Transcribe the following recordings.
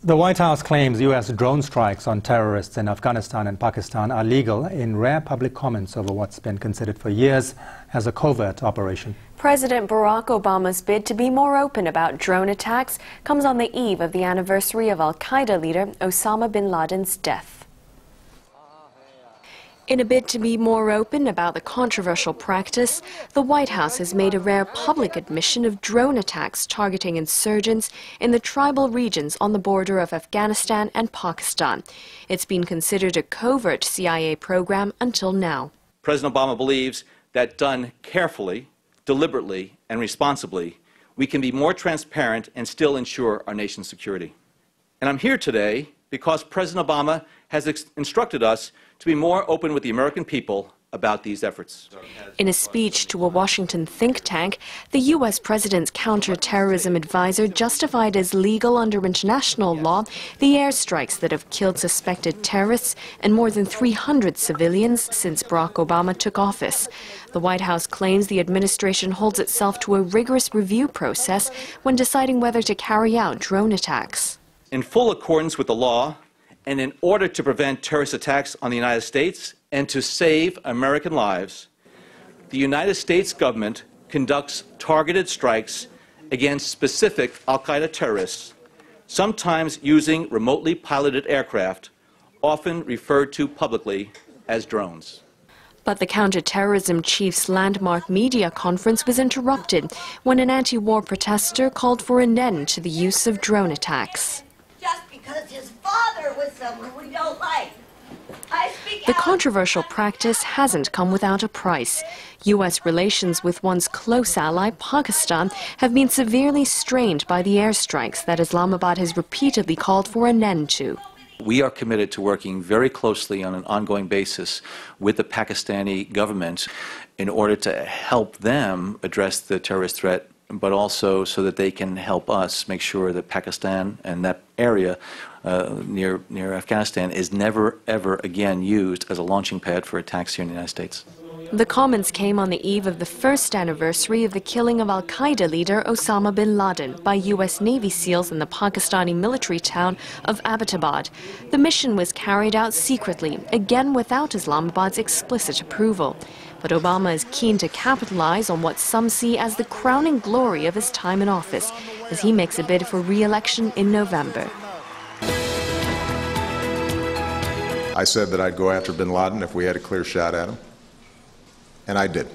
The White House claims U.S. drone strikes on terrorists in Afghanistan and Pakistan are legal in rare public comments over what's been considered for years as a covert operation. President Barack Obama's bid to be more open about drone attacks comes on the eve of the anniversary of al-Qaeda leader Osama bin Laden's death. In a bid to be more open about the controversial practice, the White House has made a rare public admission of drone attacks targeting insurgents in the tribal regions on the border of Afghanistan and Pakistan. It's been considered a covert CIA program until now. President Obama believes that done carefully, deliberately, and responsibly, we can be more transparent and still ensure our nation's security. And I'm here today because President Obama has instructed us to be more open with the American people about these efforts. In a speech to a Washington think tank, the U.S. President's counter-terrorism advisor justified as legal under international law the airstrikes that have killed suspected terrorists and more than 300 civilians since Barack Obama took office. The White House claims the administration holds itself to a rigorous review process when deciding whether to carry out drone attacks. In full accordance with the law, and in order to prevent terrorist attacks on the United States and to save American lives, the United States government conducts targeted strikes against specific al-Qaeda terrorists, sometimes using remotely piloted aircraft, often referred to publicly as drones. But the counter-terrorism chief's landmark media conference was interrupted when an anti-war protester called for an end to the use of drone attacks. Just because his father was someone we don't like. The controversial practice hasn't come without a price. U.S. relations with one's close ally, Pakistan, have been severely strained by the airstrikes that Islamabad has repeatedly called for an end to. We are committed to working very closely on an ongoing basis with the Pakistani government in order to help them address the terrorist threat, but also so that they can help us make sure that Pakistan and that area near Afghanistan is never, ever again used as a launching pad for attacks here in the United States. The comments came on the eve of the first anniversary of the killing of al-Qaeda leader Osama bin Laden by U.S. Navy SEALs in the Pakistani military town of Abbottabad. The mission was carried out secretly, again without Islamabad's explicit approval. But Obama is keen to capitalize on what some see as the crowning glory of his time in office, as he makes a bid for re-election in November. I said that I'd go after bin Laden if we had a clear shot at him, and I did.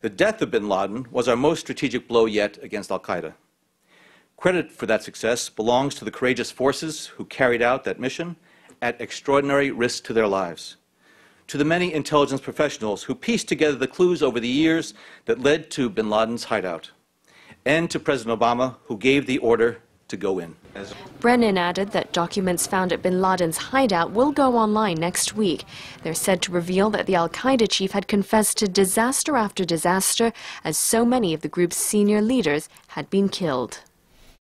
The death of bin Laden was our most strategic blow yet against al-Qaeda. Credit for that success belongs to the courageous forces who carried out that mission at extraordinary risk to their lives, to the many intelligence professionals who pieced together the clues over the years that led to bin Laden's hideout, and to President Obama, who gave the order to go in. Brennan added that documents found at bin Laden's hideout will go online next week. They're said to reveal that the al-Qaeda chief had confessed to disaster after disaster, as so many of the group's senior leaders had been killed.